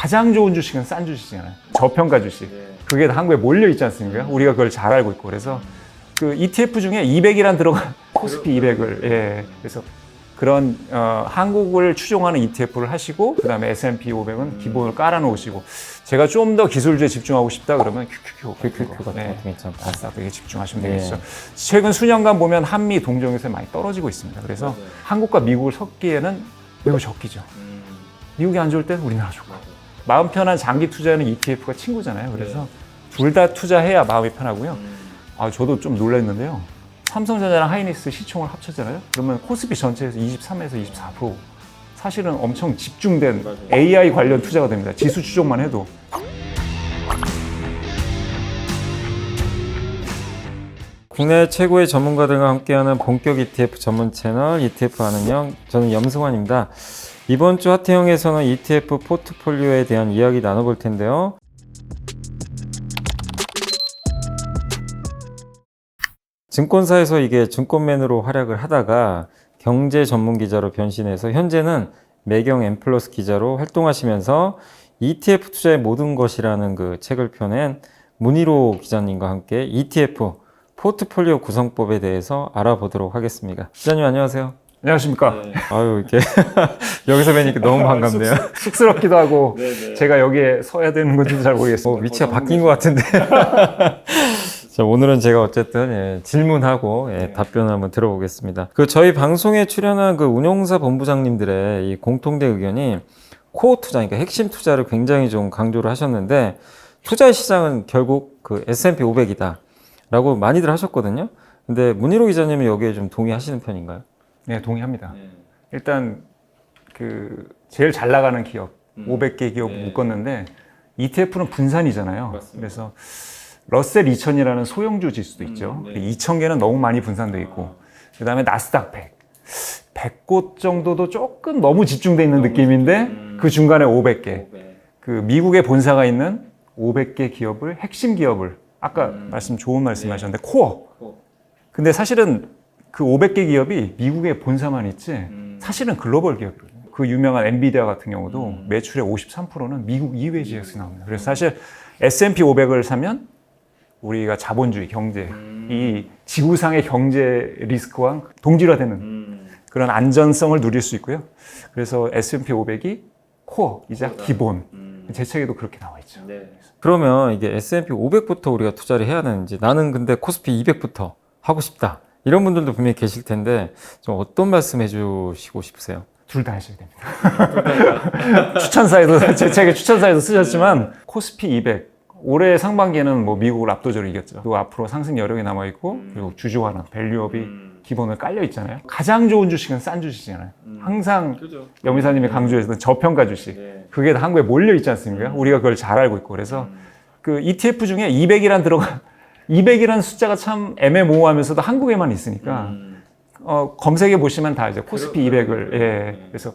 가장 좋은 주식은 싼 주식이잖아요. 저평가 주식. 그게 다 한국에 몰려 있지 않습니까? 우리가 그걸 잘 알고 있고. 그래서 그 ETF 중에 200이란 들어가 코스피 200을 예. 그래서 그런 한국을 추종하는 ETF를 하시고 그다음에 S&P 500은 기본을 깔아 놓으시고 제가 좀 더 기술주에 집중하고 싶다 그러면 QQQ 같은 거 있죠. 나스닥에 집중하시면 되겠죠. 최근 수년간 보면 한미 동종 요새 많이 떨어지고 있습니다. 그래서 한국과 미국을 섞기에는 매우 적기죠. 미국이 안 좋을 땐 우리나라 좋고 마음 편한 장기 투자에는 ETF가 친구잖아요. 그래서 둘 다 투자해야 마음이 편하고요. 저도 좀 놀랐는데요. 삼성전자랑 하이닉스 시총을 합쳤잖아요. 그러면 코스피 전체에서 23에서 24% 사실은 엄청 집중된 AI 관련 투자가 됩니다. 지수 추종만 해도. 국내 최고의 전문가들과 함께하는 본격 ETF 전문 채널 ETF 아는 형, 저는 염승환입니다. 이번 주 하태형에서는 ETF 포트폴리오에 대한 이야기 나눠볼 텐데요. 증권사에서 이게 증권맨으로 활약을 하다가 경제 전문 기자로 변신해서 현재는 매경 M+ 기자로 활동하시면서 ETF 투자의 모든 것이라는 그 책을 펴낸 문희로 기자님과 함께 ETF 포트폴리오 구성법에 대해서 알아보도록 하겠습니다. 기자님 안녕하세요. 안녕하십니까. 아유 이렇게 여기서 뵈니까 너무 반갑네요. 쑥스럽기도 하고 제가 여기에 서야 되는 건지 잘 모르겠습니다. 위치가 바뀐 것 같은데. 자, 오늘은 제가 어쨌든 질문하고 답변을 한번 들어보겠습니다. 그 저희 방송에 출연한 그 운용사 본부장님들의 이 공통된 의견이 코어 투자, 그러니까 핵심 투자를 굉장히 좀 강조를 하셨는데 투자 시장은 결국 그 S&P 500이다라고 많이들 하셨거든요. 근데 문희로 기자님은 여기에 좀 동의하시는 편인가요? 네, 동의합니다. 일단 그 제일 잘 나가는 기업 500개 기업 묶었는데 ETF는 분산이잖아요. 맞습니다. 그래서 러셀 2000이라는 소형주 지수도 있죠. 2000개는 너무 많이 분산되어 있고 그 다음에 나스닥 100곳 정도도 조금 너무 집중되어 있는 느낌인데 그 중간에 500개 그 미국의 본사가 있는 500개 기업을 핵심 기업을 아까 좋은 말씀 하셨는데 코어 근데 사실은 그 500개 기업이 미국의 본사만 있지 사실은 글로벌 기업이거든요. 그 유명한 엔비디아 같은 경우도 매출의 53%는 미국 이외 지역에서 나옵니다. 그래서 사실 S&P 500을 사면 우리가 자본주의 경제, 이 지구상의 경제 리스크와 동질화되는 그런 안전성을 누릴 수 있고요. 그래서 S&P 500이 코어이자 기본. 제 책에도 그렇게 나와 있죠. 그러면 이게 S&P 500부터 우리가 투자를 해야 되는지 나는 근데 코스피 200부터 하고 싶다. 이런 분들도 분명히 계실 텐데 좀 어떤 말씀 해주시고 싶으세요? 둘 다 하셔야 됩니다. 추천사에도 제 책에 추천사에도 쓰셨지만 코스피 200 올해 상반기에는 뭐 미국을 압도적으로 이겼죠. 그리고 앞으로 상승 여력이 남아 있고 그리고 주주환원, 밸류업이 기본을 깔려 있잖아요. 가장 좋은 주식은 싼 주식이잖아요. 항상 염이사님이 강조해서 저평가 주식. 그게 다 한국에 몰려 있지 않습니까? 우리가 그걸 잘 알고 있고 그래서 그 ETF 중에 200이란 들어가 200이라는 숫자가 참 애매모호하면서도 한국에만 있으니까 검색해 보시면 다 이제 코스피 200을 그래서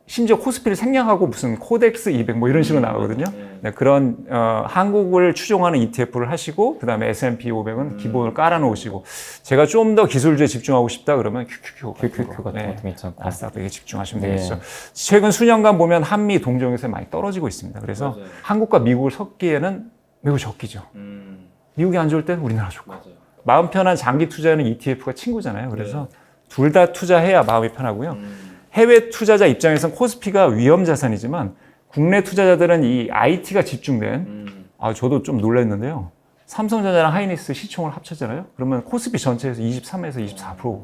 심지어 코스피를 생략하고 무슨 코덱스 200 뭐 이런 식으로 나오거든요. 네, 그런 한국을 추종하는 ETF를 하시고 그다음에 S&P 500은 기본을 깔아 놓으시고 제가 좀 더 기술주에 집중하고 싶다 그러면 QQQ 같은 거 있죠. 나스닥에 집중하시면 되겠죠. 최근 수년간 보면 한미 동종 요새 많이 떨어지고 있습니다. 그래서 한국과 미국을 섞기에는 매우 적기죠. 미국이 안 좋을 땐 우리나라 좋고 마음 편한 장기 투자에는 ETF가 친구잖아요. 그래서 둘 다 투자해야 마음이 편하고요. 해외 투자자 입장에서는 코스피가 위험 자산이지만 국내 투자자들은 이 IT가 집중된 저도 좀 놀랐는데요. 삼성전자랑 하이닉스 시총을 합쳤잖아요. 그러면 코스피 전체에서 23에서 24%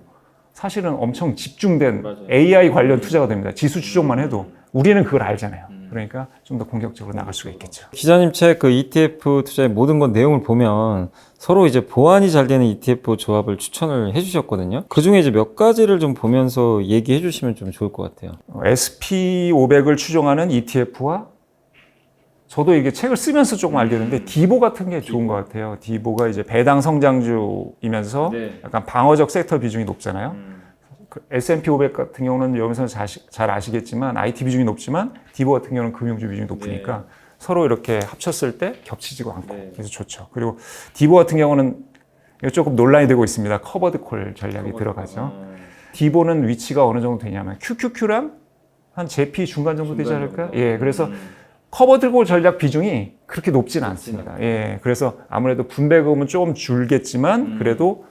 사실은 엄청 집중된 AI 관련 투자가 됩니다. 지수 추종만 해도 우리는 그걸 알잖아요. 그러니까 좀 더 공격적으로 나갈 수가 있겠죠. 기자님 책 그 ETF 투자의 모든 것 내용을 보면 서로 이제 보완이 잘 되는 ETF 조합을 추천을 해주셨거든요. 그 중에 이제 몇 가지를 좀 보면서 얘기해 주시면 좀 좋을 것 같아요. SP 500을 추종하는 ETF와 저도 이게 책을 쓰면서 조금 알게 됐는데 디보 같은 게 좋은 것 같아요. 디보가 이제 배당 성장주이면서 약간 방어적 섹터 비중이 높잖아요. S&P 500 같은 경우는 여기서 잘 아시겠지만 IT 비중이 높지만 디보 같은 경우는 금융주 비중이 높으니까 서로 이렇게 합쳤을 때 겹치지가 않고 그래서 좋죠. 그리고 디보 같은 경우는 조금 논란이 되고 있습니다. 커버드 콜 전략이 들어가죠. 디보는 위치가 어느 정도 되냐면 QQQ랑 한 JP 중간 정도 되지 않을까? 그래서 커버드 콜 전략 비중이 그렇게 높지는 않습니다. 예, 그래서 아무래도 분배금은 조금 줄겠지만 그래도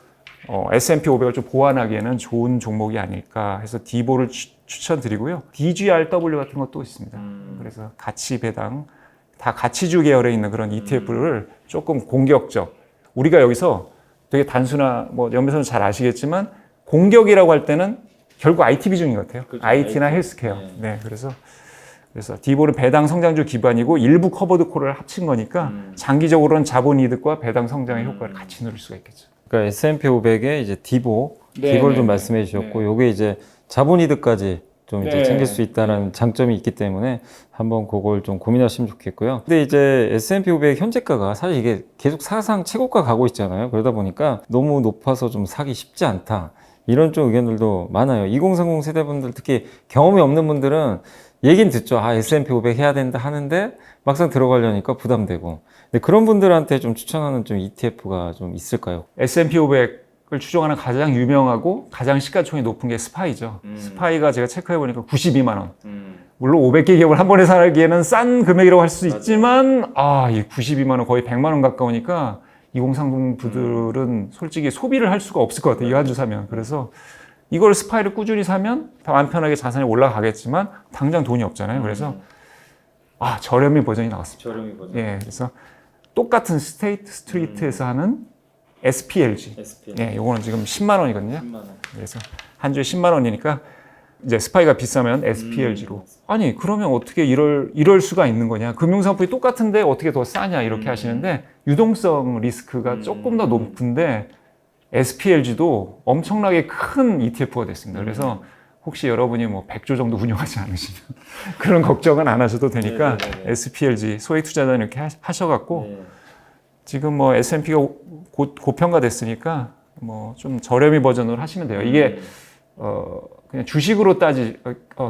S&P 500을 좀 보완하기에는 좋은 종목이 아닐까 해서 디보를 추천드리고요. DGRW 같은 것도 있습니다. 그래서 가치 배당, 다 가치주 계열에 있는 그런 ETF를 조금 공격적. 우리가 여기서 되게 단순한, 뭐 연배선은 잘 아시겠지만 공격이라고 할 때는 결국 IT 비중인 것 같아요. 그렇죠. IT나 IT. 헬스케어. 네, 그래서 디보는 배당 성장주 기반이고 일부 커버드 콜을 합친 거니까 장기적으로는 자본 이득과 배당 성장의 효과를 같이 누릴 수가 있겠죠. 그러니까 S&P 500에 이제 디보, 네, 디보를 네, 좀 네. 말씀해 주셨고, 요게 이제 자본이득까지 좀 이제 네. 챙길 수 있다는 장점이 있기 때문에 한번 그걸 좀 고민하시면 좋겠고요. 근데 이제 S&P 500 현재가가 사실 이게 계속 사상 최고가 가고 있잖아요. 그러다 보니까 너무 높아서 좀 사기 쉽지 않다. 이런 쪽 의견들도 많아요. 2030 세대분들, 특히 경험이 없는 분들은 얘기는 듣죠. 아, S&P 500 해야 된다 하는데 막상 들어가려니까 부담되고. 근데 그런 분들한테 좀 추천하는 좀 ETF가 좀 있을까요? S&P 500을 추종하는 가장 유명하고 가장 시가총액이 높은 게 스파이죠. 스파이가 제가 체크해 보니까 92만 원. 물론 500개 기업을 한 번에 사기에는 싼 금액이라고 할 수 있지만 이 92만 원 거의 100만 원 가까우니까 2030 부들은 솔직히 소비를 할 수가 없을 것 같아요. 이 한 주 사면. 그래서 이걸 스파이를 꾸준히 사면 마음 편하게 자산이 올라가겠지만 당장 돈이 없잖아요. 그래서 저렴이 버전이 나왔습니다. 저렴이 버전. 예, 그래서 똑같은 스트리트에서 하는 SPLG. 예, 요거는 지금 10만 원이거든요. 10만 원. 그래서 한 주에 10만 원이니까 이제 스파이가 비싸면 SPLG로. 아니, 그러면 어떻게 이럴 수가 있는 거냐? 금융상품이 똑같은데 어떻게 더 싸냐? 이렇게 하시는데 유동성 리스크가 조금 더 높은데 SPLG도 엄청나게 큰 ETF가 됐습니다. 그래서 혹시 여러분이 뭐 100조 정도 운영하지 않으시면 그런 걱정은 안 하셔도 되니까 SPLG 소액 투자자 이렇게 하셔갖고 지금 뭐 S&P가 고평가됐으니까 뭐 좀 저렴이 버전으로 하시면 돼요. 이게 그냥 주식으로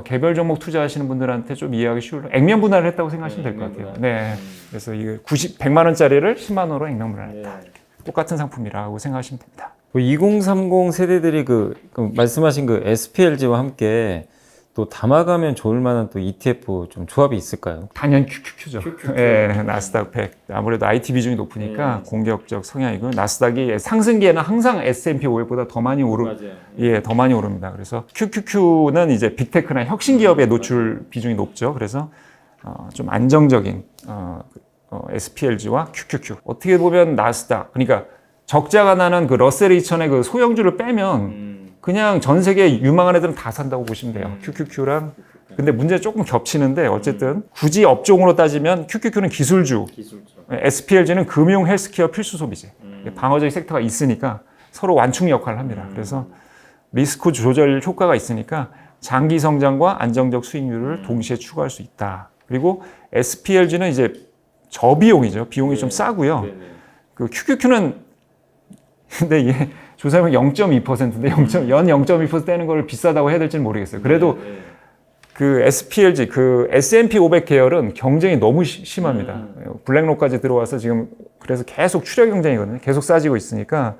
개별 종목 투자하시는 분들한테 좀 이해하기 쉬울 액면 분할을 했다고 생각하시면 될 것 같아요. 네. 그래서 이게 100만 원짜리를 10만 원으로 액면 분할했다. 똑같은 상품이라고 생각하시면 됩니다. 2030 세대들이 그 말씀하신 그 SPLG와 함께 또 담아가면 좋을 만한 또 ETF 좀 조합이 있을까요? 당연 QQQ죠. 예, 나스닥 100. 아무래도 IT 비중이 높으니까 공격적 성향이고 나스닥이 상승기에는 항상 S&P 500보다 더 많이 더 많이 오릅니다. 그래서 QQQ는 이제 빅테크나 혁신 기업의 노출 비중이 높죠. 그래서 좀 안정적인 SPLG와 QQQ. 어떻게 보면 나스닥, 그러니까 적자가 나는 그 러셀 2000의 그 소형주를 빼면 그냥 전 세계 유망한 애들은 다 산다고 보시면 돼요. QQQ랑. 근데 문제 조금 겹치는데 어쨌든 굳이 업종으로 따지면 QQQ는 기술주. SPLG는 금융, 헬스케어, 필수 소비재. 방어적인 섹터가 있으니까 서로 완충 역할을 합니다. 그래서 리스크 조절 효과가 있으니까 장기 성장과 안정적 수익률을 동시에 추구할 수 있다. 그리고 SPLG는 이제 저비용이죠. 비용이 좀 싸고요. 그 QQQ는 근데 이게 조사하면 0.2%인데 연 0.2% 떼는 걸 비싸다고 해야 될지는 모르겠어요. 그래도 그 SPLG, 그 S&P 500 계열은 경쟁이 너무 심합니다. 블랙록까지 들어와서 지금 그래서 계속 추력 경쟁이거든요. 계속 싸지고 있으니까.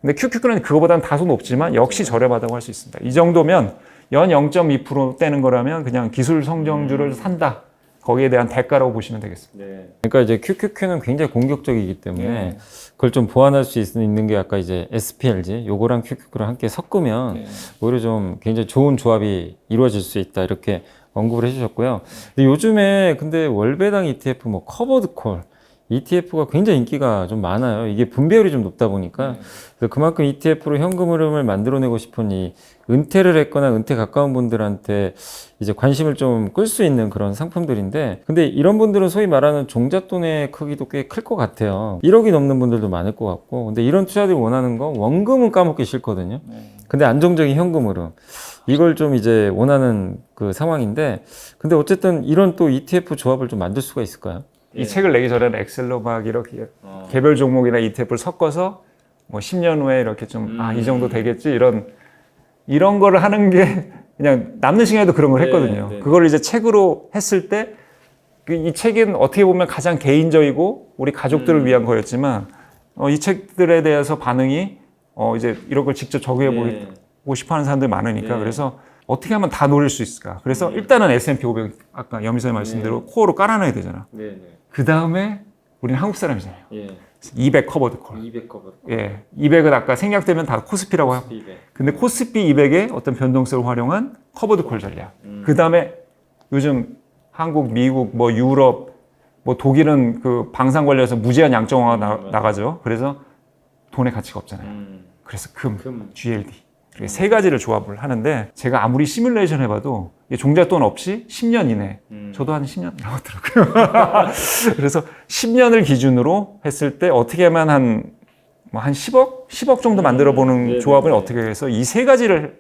근데 QQQ는 그거보다는 다소 높지만 역시 저렴하다고 할 수 있습니다. 이 정도면 연 0.2% 떼는 거라면 그냥 기술 성장주를 산다. 거기에 대한 대가라고 보시면 되겠습니다. 그러니까 이제 QQQ는 굉장히 공격적이기 때문에 그걸 좀 보완할 수 있는 게 아까 이제 SPLG 요거랑 QQQ랑 함께 섞으면 오히려 좀 굉장히 좋은 조합이 이루어질 수 있다 이렇게 언급을 해주셨고요. 근데 요즘에 근데 월배당 ETF 뭐 커버드 콜 ETF가 굉장히 인기가 좀 많아요. 이게 분배율이 좀 높다 보니까 그래서 그만큼 ETF로 현금 흐름을 만들어내고 싶은 이 은퇴를 했거나 은퇴 가까운 분들한테 이제 관심을 좀 끌 수 있는 그런 상품들인데 근데 이런 분들은 소위 말하는 종잣돈의 크기도 꽤 클 것 같아요. 1억이 넘는 분들도 많을 것 같고 근데 이런 투자들이 원하는 건 원금은 까먹기 싫거든요. 근데 안정적인 현금 흐름 이걸 좀 이제 원하는 그 상황인데 근데 어쨌든 이런 또 ETF 조합을 좀 만들 수가 있을까요? 이 책을 내기 전에는 엑셀로 막 이렇게 개별 종목이나 ETF를 섞어서 뭐 10년 후에 이렇게 좀 이 정도 되겠지 이런 거를 하는 게 그냥 남는 시간에도 그런 걸 했거든요. 그걸 이제 책으로 했을 때 이 책은 어떻게 보면 가장 개인적이고 우리 가족들을 위한 거였지만 이 책들에 대해서 반응이 이제 이런 걸 직접 적용해 보고 싶어 하는 사람들이 많으니까 그래서 어떻게 하면 다 노릴 수 있을까? 그래서 일단은 S&P 500 아까 염희선이 말씀대로 코어로 깔아놔야 되잖아. 그 다음에 우리는 한국 사람이잖아요. 200 커버드 콜. 200 커버. 예, 200은 아까 생략되면 다 코스피라고 하고. 근데 코스피 200의 어떤 변동성을 활용한 커버드 콜 전략. 그 다음에 요즘 한국, 미국, 뭐 유럽, 뭐 독일은 그 방산 관련해서 무제한 양정화가 나가죠. 그래서 돈의 가치가 없잖아요. 그래서 금, GLD. 이렇게 세 가지를 조합을 하는데 제가 아무리 시뮬레이션 해봐도 종잣돈 없이 10년 이내 저도 한 10년 나오더라고요. 그래서 10년을 기준으로 했을 때 어떻게 하면 한 10억 정도 만들어 보는 조합을 어떻게 해서 이 세 가지를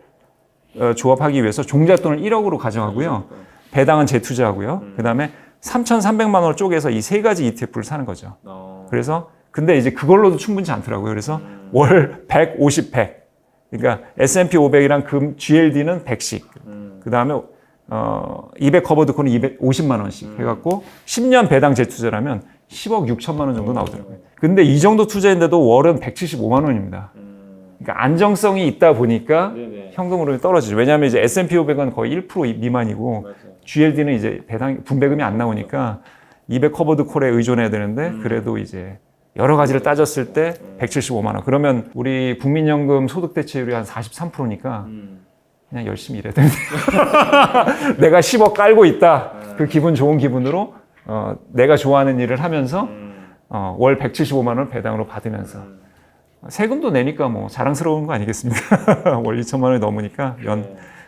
조합하기 위해서 종잣돈을 1억으로 가정하고요. 배당은 재투자하고요. 그 다음에 3,300만 원을 쪼개서 이 세 가지 ETF를 사는 거죠. 그래서 근데 이제 그걸로도 충분치 않더라고요. 그래서 월 100, 50, 100. 그러니까 S&P 500이랑 금 GLD는 100씩. 그 다음에 200 커버드 콜은 250만 원씩 해갖고 10년 배당 재투자라면 10억 6천만 원 정도 나오더라고요. 근데 이 정도 투자인데도 월은 175만 원입니다. 그러니까 안정성이 있다 보니까 현금 흐름이 떨어지죠. 왜냐하면 이제 S&P 500은 거의 1% 미만이고 GLD는 이제 배당 분배금이 안 나오니까 200 커버드 콜에 의존해야 되는데 그래도 이제 여러 가지를 따졌을 때 175만 원. 그러면 우리 국민연금 소득 대체율이 한 43%니까 그냥 열심히 일해야 되는데 내가 10억 깔고 있다. 그 기분 좋은 기분으로 내가 좋아하는 일을 하면서 월 175만 원 배당으로 받으면서 세금도 내니까 뭐 자랑스러운 거 아니겠습니까? 월 2천만 원이 넘으니까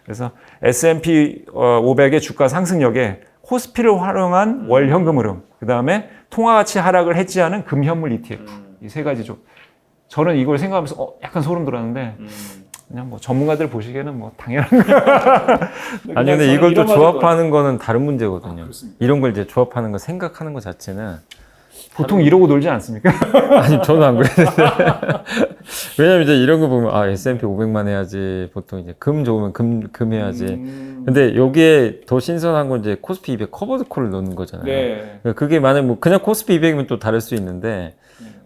그래서 S&P 500의 주가 상승력에 코스피를 활용한 월 현금 흐름, 그 다음에 통화가치 하락을 해지하는 금현물 ETF 이 세 가지 저는 이걸 생각하면서 약간 소름 돋았는데 그냥 뭐 전문가들 보시기에는 뭐 당연한 거. 아니 근데 이걸 또 조합하는 거는 다른 문제거든요. 이런 걸 이제 조합하는 거 생각하는 것 자체는 보통 이러고 놀지 않습니까? 아니 저는 안 그랬는데 왜냐면 이제 이런 거 보면 S&P 500만 해야지 보통 이제 금 좋으면 금 해야지. 근데 여기에 더 신선한 건 이제 코스피 200 커버드 콜을 넣는 거잖아요. 그러니까 그게 만약 뭐 그냥 코스피 200이면 또 다를 수 있는데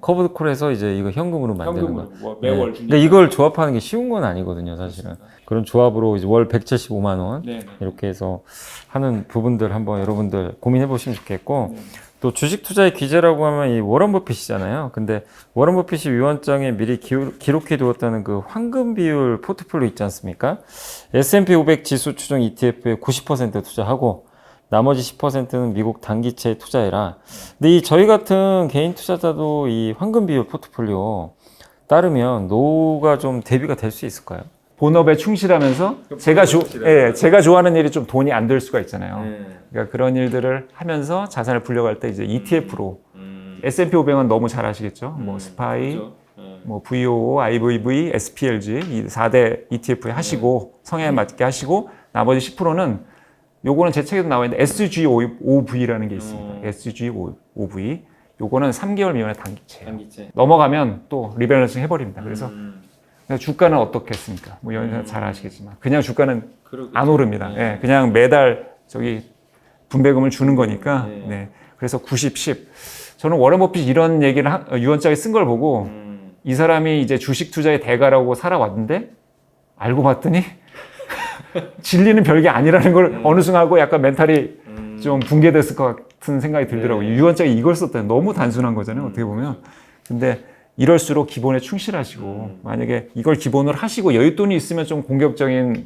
커버드 콜에서 이제 이거 현금으로 만드는 거. 뭐 매월 근데 이걸 조합하는 게 쉬운 건 아니거든요, 사실은. 그런 조합으로 이제 월 175만 원 이렇게 해서 하는 부분들 한번 여러분들 고민해 보시면 좋겠고. 또 주식 투자의 기재라고 하면 이 워런 버핏이잖아요. 근데 워런 버핏이 위원장에 미리 기록해 두었다는 그 황금 비율 포트폴리오 있지 않습니까? S&P 500 지수 추정 ETF에 90% 투자하고 나머지 10%는 미국 단기채에 투자해라. 근데 이 저희 같은 개인 투자자도 이 황금 비율 포트폴리오 따르면 노후가 좀 대비가 될 수 있을까요? 본업에 충실하면서 제가 좋아하는 일이 좀 돈이 안 될 수가 있잖아요. 그러니까 그런 일들을 하면서 자산을 불려갈 때 이제 ETF로 S&P 500은 너무 잘 아시겠죠? 뭐 스파이, 뭐 VOO, IVV, SPLG 이 4대 ETF에 하시고 성향에 맞게 하시고 나머지 10%는 요거는 제 책에도 나와 있는데 SG5V라는 게 있습니다. SG5V 요거는 3개월 미만의 단기채. 넘어가면 또 리밸런싱 해버립니다. 그래서 주가는 어떻겠습니까? 뭐 연사 잘 아시겠지만 그냥 주가는 안 오릅니다. 그냥 매달 분배금을 주는 거니까. 그래서 90, 10. 저는 워런 버핏 이런 얘기를 유언장에 쓴 걸 보고 이 사람이 이제 주식 투자의 대가라고 살아왔는데 알고 봤더니 진리는 별게 아니라는 걸 어느 순간 하고 약간 멘탈이 좀 붕괴됐을 것 같은 생각이 들더라고요. 유언장에 이걸 썼다니 너무 단순한 거잖아요. 어떻게 보면. 근데 이럴수록 기본에 충실하시고 만약에 이걸 기본으로 하시고 여윳돈이 있으면 좀 공격적인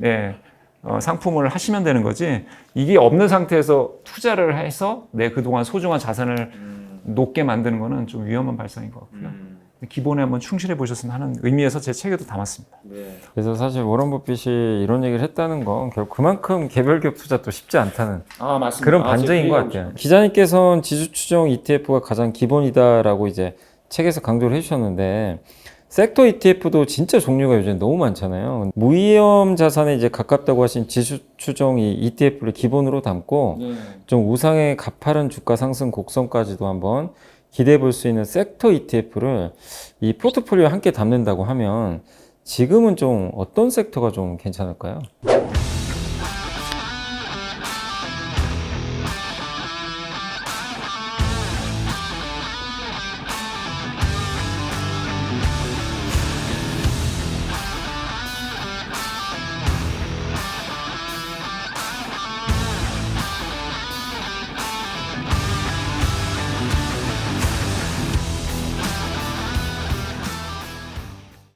상품을 하시면 되는 거지 이게 없는 상태에서 투자를 해서 내 그동안 소중한 자산을 높게 만드는 거는 좀 위험한 발상인 것 같고요. 기본에 한번 충실해 보셨으면 하는 의미에서 제 책에도 담았습니다. 그래서 사실 워런 버핏이 이런 얘기를 했다는 건 결국 그만큼 개별기업 투자도 쉽지 않다는 그런 반증인 것 같아요. 기자님께서는 지수 추정 ETF가 가장 기본이다라고 이제 책에서 강조를 해주셨는데 섹터 ETF도 진짜 종류가 요즘 너무 많잖아요. 무위험 자산에 이제 가깝다고 하신 지수 추정 이 ETF를 기본으로 담고 좀 우상의 가파른 주가 상승 곡선까지도 한번 기대해 볼 수 있는 섹터 ETF를 이 포트폴리오에 함께 담는다고 하면 지금은 좀 어떤 섹터가 좀 괜찮을까요?